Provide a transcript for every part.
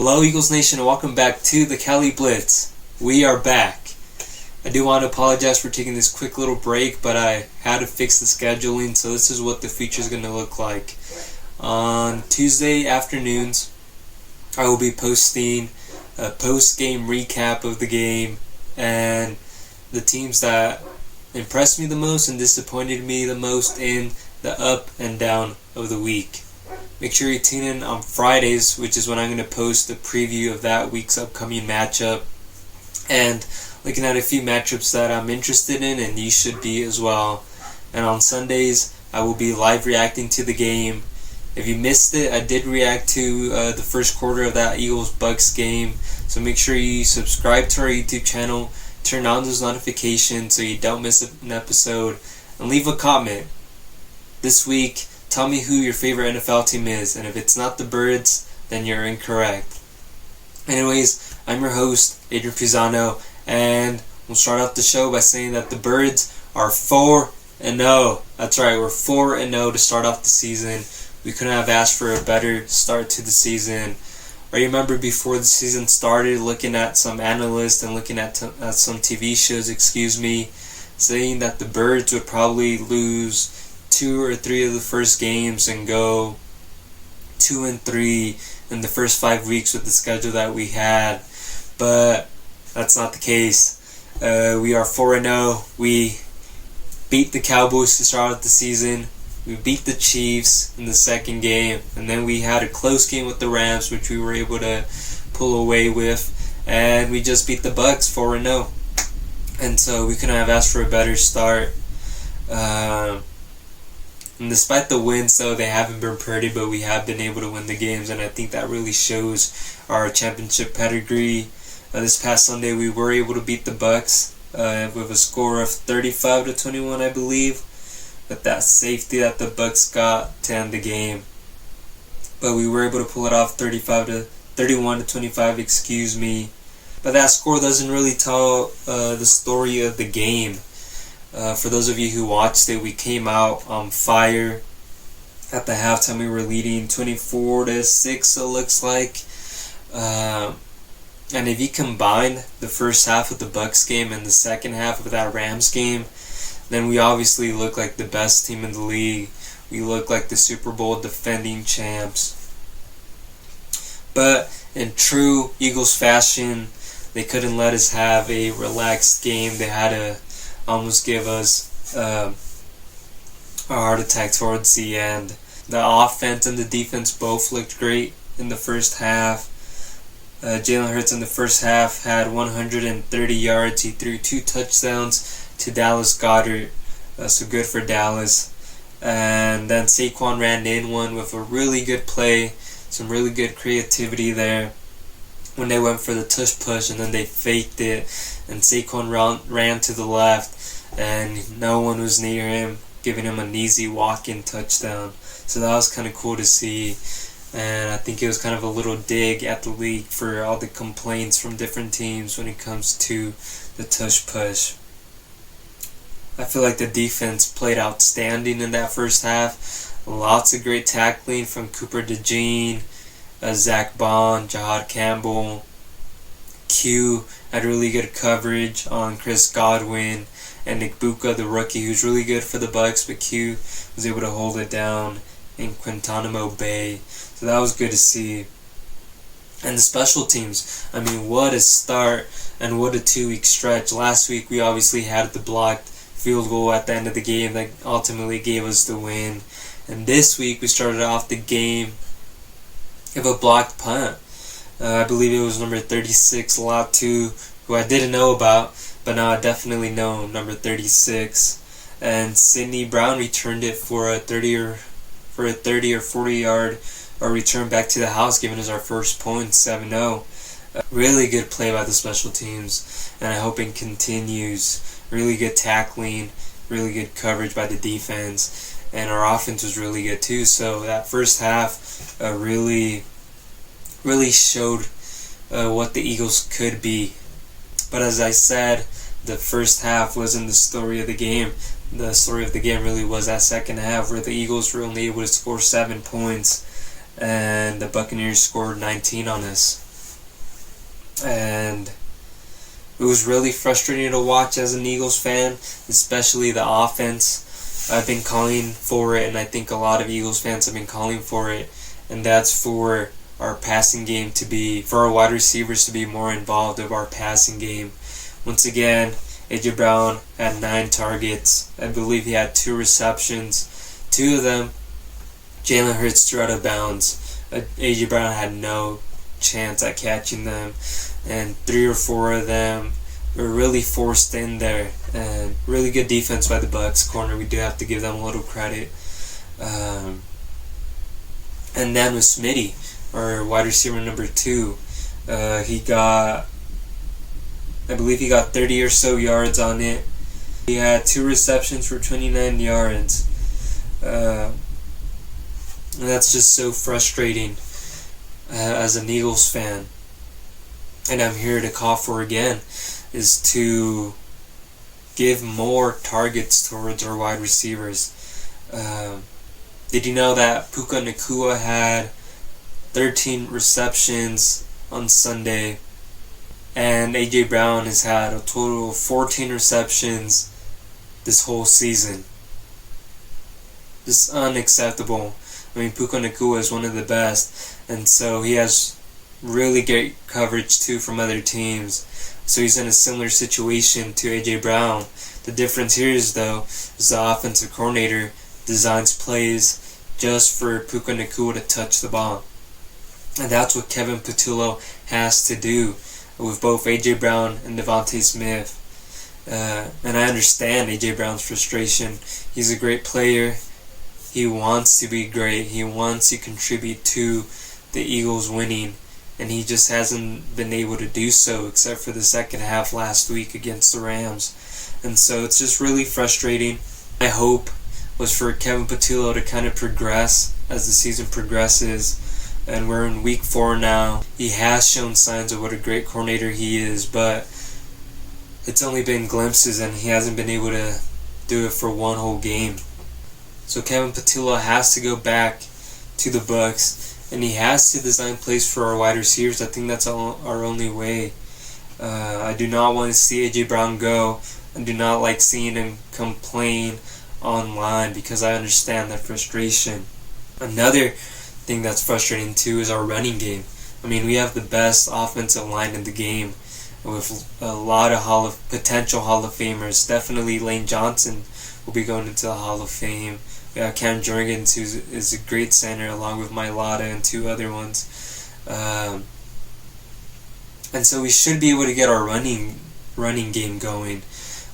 Hello Eagles Nation and welcome back to the Cali Blitz. We are back. I do want to apologize for taking this quick little break, but I had to fix the scheduling, so this is what the feature is going to look like. On Tuesday afternoons, I will be posting a post-game recap of the game and the teams that impressed me the most and disappointed me the most in the up and down of the week. Make sure you tune in on Fridays, which is when I'm going to post a preview of that week's upcoming matchup and looking at a few matchups that I'm interested in, and you should be as well. And on Sundays, I will be live reacting to the game. If you missed it, I did react to the first quarter of that Eagles-Bucks game, so make sure you subscribe to our YouTube channel, turn on those notifications so you don't miss an episode, and leave a comment. This week, tell me who your favorite NFL team is, and if it's not the Birds, then you're incorrect. Anyways, I'm your host, Adrian Pisano, and we'll start off the show by saying that the Birds are 4-0. That's right, we're 4-0 to start off the season. We couldn't have asked for a better start to the season. I remember before the season started looking at some analysts and looking at some TV shows, saying that the Birds would probably lose 2 or 3 of the first games and go 2-3 in the first 5 weeks with the schedule that we had, but that's not the case. We are 4-0. We beat the Cowboys to start out the season. We beat the Chiefs in the second game, and then we had a close game with the Rams, which we were able to pull away with, and we just beat the Bucks 4-0. And so we couldn't have asked for a better start. And despite the wins, though, they haven't been pretty, but we have been able to win the games, and I think that really shows our championship pedigree. This past Sunday, we were able to beat the Bucks with a score of 35-21, I believe, with that safety that the Bucks got to end the game. But we were able to pull it off 31-25, But that score doesn't really tell the story of the game. For those of you who watched it, we came out on fire. At the halftime, we were leading 24-6, it looks like. And if you combine the first half of the Bucks game and the second half of that Rams game, then we obviously look like the best team in the league. We look like the Super Bowl defending champs. But in true Eagles fashion, they couldn't let us have a relaxed game. They had to almost give us a heart attack towards the end. The offense and the defense both looked great in the first half. Jalen Hurts in the first half had 130 yards. He threw 2 touchdowns to Dallas Goedert, so good for Dallas. And then Saquon ran in one with a really good play, some really good creativity there when they went for the tush push, and then they faked it, and Saquon ran to the left, and no one was near him, giving him an easy walk-in touchdown. So that was kind of cool to see, and I think it was kind of a little dig at the league for all the complaints from different teams when it comes to the tush push. I feel like the defense played outstanding in that first half. Lots of great tackling from Cooper DeJean, Zach Bond, Jahad Campbell. Q had really good coverage on Chris Godwin and Nick Buka, the rookie, who's really good for the Bucks, but Q was able to hold it down in Guantanamo Bay. So that was good to see. And the special teams, what a start and what a 2-week stretch. Last week we obviously had the blocked field goal at the end of the game that ultimately gave us the win. And this week we started off the game with a blocked punt. I believe it was number 36, Latu, who I didn't know about, but now I definitely know number 36. And Sidney Brown returned it for a 30 or 40 yard return back to the house, giving us our first point, 7-0. Really good play by the special teams, and I hope it continues. Really good tackling, really good coverage by the defense, and our offense was really good too. So that first half really showed what the Eagles could be. But as I said, the first half wasn't the story of the game. The story of the game really was that second half, where the Eagles were only able to score 7 points and the Buccaneers scored 19 on us. and it was really frustrating to watch as an Eagles fan, especially the offense. I've been calling for it, and I think a lot of Eagles fans have been calling for it, and that's for our passing game to be, for our wide receivers to be more involved of our passing game. Once again, A.J. Brown had 9 targets. I believe he had 2 receptions. 2 of them, Jalen Hurts threw out of bounds. A.J. Brown had no chance at catching them, and 3 or 4 of them were really forced in there. And really good defense by the Bucs corner. We do have to give them a little credit. And then with Smitty, our wide receiver number 2, I believe he got 30 or so yards on it. He had 2 receptions for 29 yards. And that's just so frustrating as an Eagles fan. And I'm here to call for again is to give more targets towards our wide receivers. Did you know that Puka Nacua had 13 receptions on Sunday, and A.J. Brown has had a total of 14 receptions this whole season? Just unacceptable. I mean, Puka Nacua is one of the best, and so he has really great coverage too from other teams. So he's in a similar situation to A.J. Brown. The difference here is, though, is the offensive coordinator designs plays just for Puka Nacua to touch the ball. And that's what Kevin Patullo has to do with both A.J. Brown and Devontae Smith. And I understand A.J. Brown's frustration. He's a great player. He wants to be great. He wants to contribute to the Eagles winning. And he just hasn't been able to do so except for the second half last week against the Rams. And so it's just really frustrating. My hope was for Kevin Patullo to kind of progress as the season progresses. And we're in week 4 now. He has shown signs of what a great coordinator he is, but it's only been glimpses and he hasn't been able to do it for one whole game. So Kevin Patullo has to go back to the Bucs, and he has to design plays for our wide receivers. I think that's our only way. I do not want to see A.J. Brown go. I do not like seeing him complain online because I understand that frustration. Another thing that's frustrating too is our running game. I mean, we have the best offensive line in the game with a lot of potential Hall of Famers. Definitely Lane Johnson will be going into the Hall of Fame. We have Cam Jurgens, who is a great center, along with Mailata and 2 other ones. And so we should be able to get our running game going.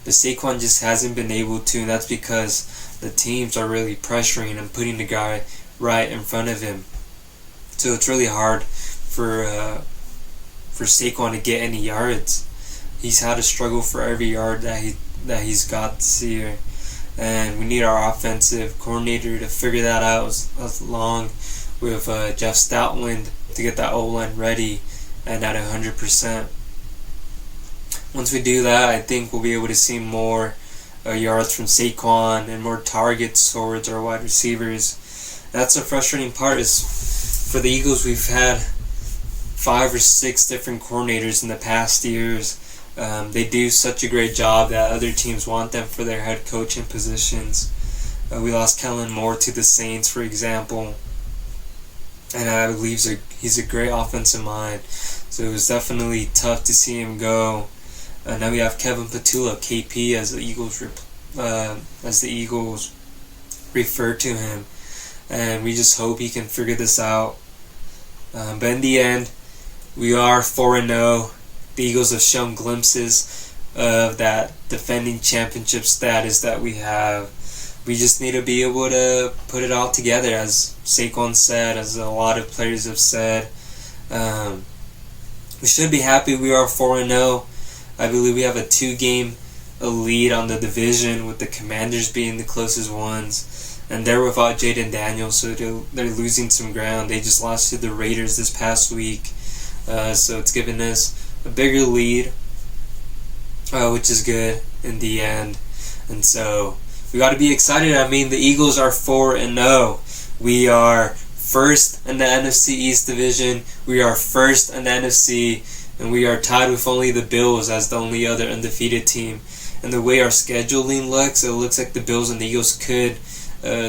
But Saquon just hasn't been able to, and that's because the teams are really pressuring and putting the guy right in front of him. So it's really hard for Saquon to get any yards. He's had to struggle for every yard that he's got this year. And we need our offensive coordinator to figure that out along with Jeff Stoutland to get that O-line ready and at 100%. Once we do that, I think we'll be able to see more yards from Saquon and more targets towards our wide receivers. That's the frustrating part is for the Eagles, we've had 5 or 6 different coordinators in the past years. They do such a great job that other teams want them for their head coaching positions. We lost Kellen Moore to the Saints, for example, and I believe he's a great offensive mind. So it was definitely tough to see him go. Now we have Kevin Patullo, KP, as the Eagles refer to him, and we just hope he can figure this out. But in the end, we are 4-0. The Eagles have shown glimpses of that defending championship status that we have. We just need to be able to put it all together, as Saquon said, as a lot of players have said. We should be happy we are 4-0. I believe we have a 2-game lead on the division, with the Commanders being the closest ones. And they're without Jaden Daniels, so they're losing some ground. They just lost to the Raiders this past week. So it's given us a bigger lead, which is good in the end. And so we got to be excited. I mean, the Eagles are 4-0. We are first in the NFC East division. We are first in the NFC and we are tied with only the Bills as the only other undefeated team. And the way our scheduling looks, it looks like the Bills and the Eagles could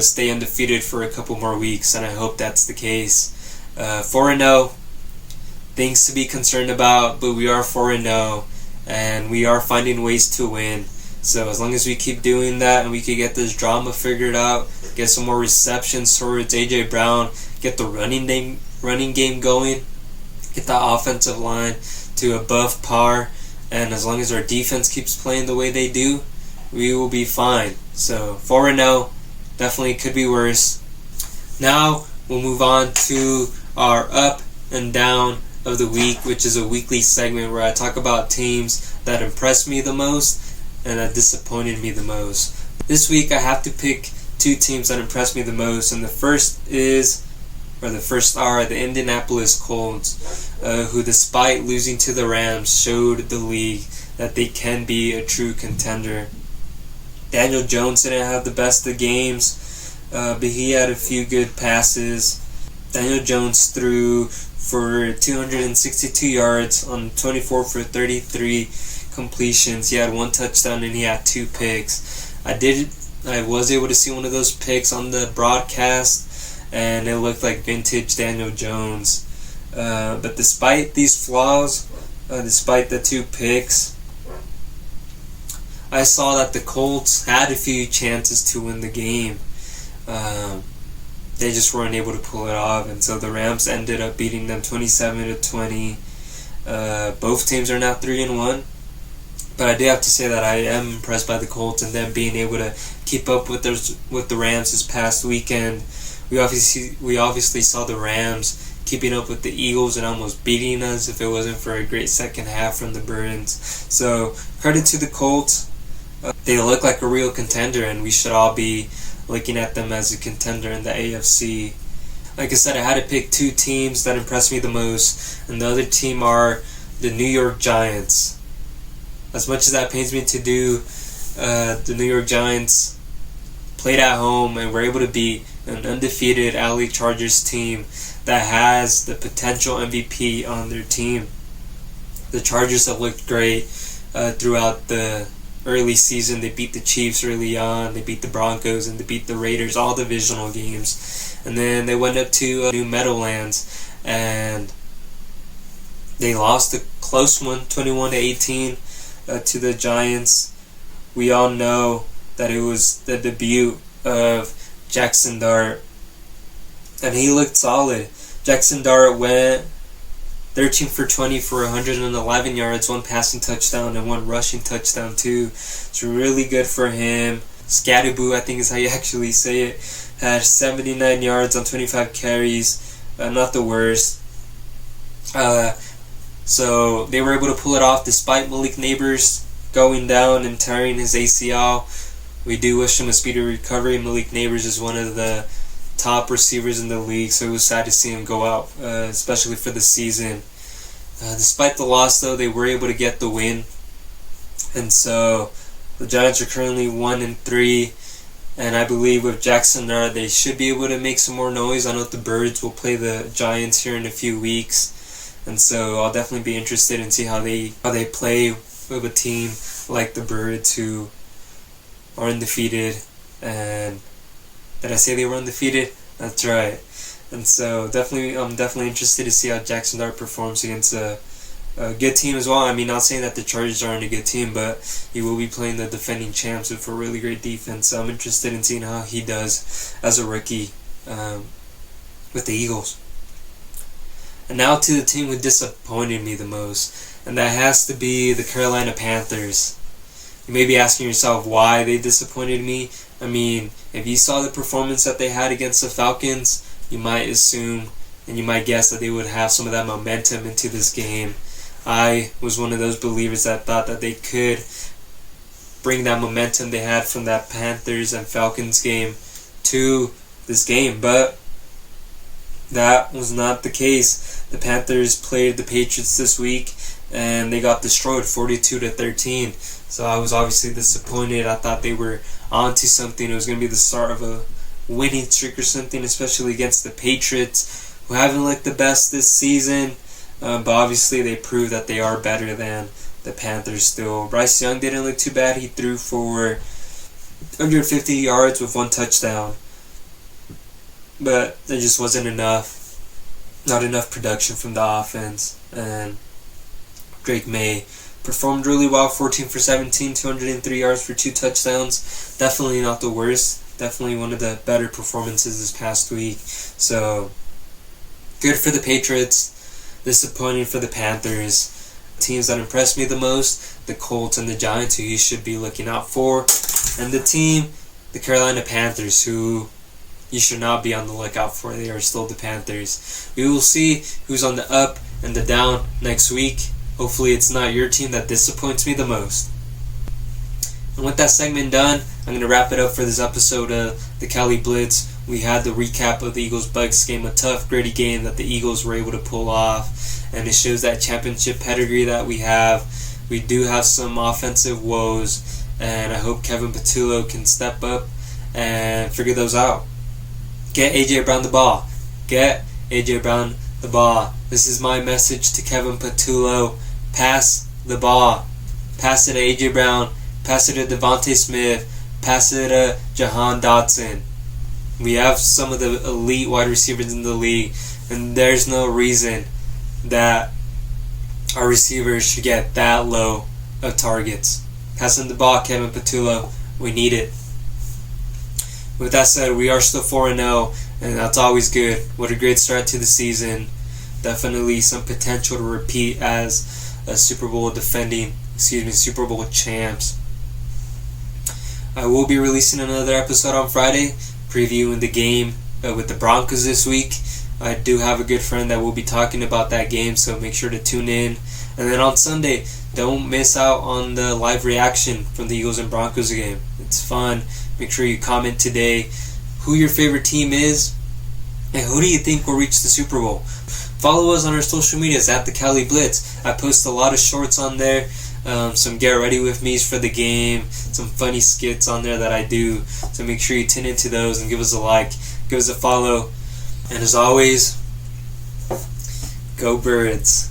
stay undefeated for a couple more weeks, and I hope that's the case. 4-0, things to be concerned about, but we are 4-0, and we are finding ways to win. So as long as we keep doing that and we can get this drama figured out, get some more receptions towards A.J. Brown, get the running game going, get the offensive line to above par, and as long as our defense keeps playing the way they do, we will be fine. So 4-0, definitely could be worse. Now we'll move on to our up and down of the week, which is a weekly segment where I talk about teams that impressed me the most and that disappointed me the most. This week I have to pick two teams that impressed me the most, and the first are the Indianapolis Colts, who despite losing to the Rams showed the league that they can be a true contender. Daniel Jones didn't have the best of games, but he had a few good passes. Daniel Jones threw for 262 yards on 24 for 33 completions. He had one touchdown and he had 2 picks. I was able to see one of those picks on the broadcast, and it looked like vintage Daniel Jones. But despite these flaws, despite the 2 picks, I saw that the Colts had a few chances to win the game. They just weren't able to pull it off, and so the Rams ended up beating them 27-20. Both teams are now 3-1. But I do have to say that I am impressed by the Colts and them being able to keep up with the Rams this past weekend. We obviously saw the Rams keeping up with the Eagles and almost beating us if it wasn't for a great second half from the Bruins. So credit to the Colts. They look like a real contender, and we should all be looking at them as a contender in the AFC. Like I said, I had to pick 2 teams that impressed me the most, and the other team are the New York Giants. As much as that pains me to do, the New York Giants played at home and were able to beat an undefeated LA Chargers team that has the potential MVP on their team. The Chargers have looked great throughout the early season. They beat the Chiefs early on, they beat the Broncos, and they beat the Raiders, all divisional games. And then they went up to New Meadowlands and they lost a close one, 21-18. To the Giants. We all know that it was the debut of Jackson Dart, and he looked solid. Jackson Dart went 13 for 20 for 111 yards, 1 passing touchdown and 1 rushing touchdown too. It's really good for him. Scatterboo, I think is how you actually say it, had 79 yards on 25 carries. Not the worst. So they were able to pull it off despite Malik Neighbors going down and tearing his ACL. We do wish him a speedy recovery. Malik Neighbors is one of the top receivers in the league, so it was sad to see him go out, especially for the season. Despite the loss, though, they were able to get the win. And so the Giants are currently 1-3, and I believe with Jackson Dart, they should be able to make some more noise. I know the Birds will play the Giants here in a few weeks. And so I'll definitely be interested in see how they play with a team like the Birds, who are undefeated. And did I say they were undefeated? That's right. And so I'm definitely interested to see how Jackson Dart performs against a good team as well. I mean, not saying that the Chargers aren't a good team, but he will be playing the defending champs with a really great defense. So I'm interested in seeing how he does as a rookie with the Eagles. And now to the team who disappointed me the most, and that has to be the Carolina Panthers. You may be asking yourself why they disappointed me. I mean, if you saw the performance that they had against the Falcons, you might assume and you might guess that they would have some of that momentum into this game. I was one of those believers that thought that they could bring that momentum they had from that Panthers and Falcons game to this game, but that was not the case. The Panthers played the Patriots this week and they got destroyed 42-13. So I was obviously disappointed. I thought they were onto something. It was going to be the start of a winning streak or something, especially against the Patriots, who haven't looked the best this season. but obviously they proved that they are better than the Panthers still. Bryce Young didn't look too bad. He threw for 150 yards with 1 touchdown. But it just wasn't enough. Not enough production from the offense. And Drake May performed really well. 14 for 17, 203 yards for 2 touchdowns. Definitely not the worst. Definitely one of the better performances this past week. So, good for the Patriots. Disappointing for the Panthers. Teams that impressed me the most, the Colts and the Giants, who you should be looking out for. And the team, the Carolina Panthers, who you should not be on the lookout for. They are still the Panthers. We will see who's on the up and the down next week. Hopefully it's not your team that disappoints me the most. And with that segment done, I'm going to wrap it up for this episode of the Cali Blitz. We had the recap of the Eagles-Bucks game, a tough, gritty game that the Eagles were able to pull off. And it shows that championship pedigree that we have. We do have some offensive woes. And I hope Kevin Patullo can step up and figure those out. Get A.J. Brown the ball. Get A.J. Brown the ball. This is my message to Kevin Patullo. Pass the ball. Pass it to A.J. Brown. Pass it to Devontae Smith. Pass it to Jahan Dotson. We have some of the elite wide receivers in the league, and there's no reason that our receivers should get that low of targets. Pass him the ball, Kevin Patullo. We need it. With that said, we are still 4-0, and that's always good. What a great start to the season. Definitely some potential to repeat as a Super Bowl champs. I will be releasing another episode on Friday, previewing the game with the Broncos this week. I do have a good friend that will be talking about that game, so make sure to tune in. And then on Sunday, don't miss out on the live reaction from the Eagles and Broncos game. It's fun. Make sure you comment today who your favorite team is and who do you think will reach the Super Bowl. Follow us on our social medias at the Cali Blitz. I post a lot of shorts on there, some get ready with me's for the game, some funny skits on there that I do. So make sure you tune into those and give us a like, give us a follow. And as always, go Birds.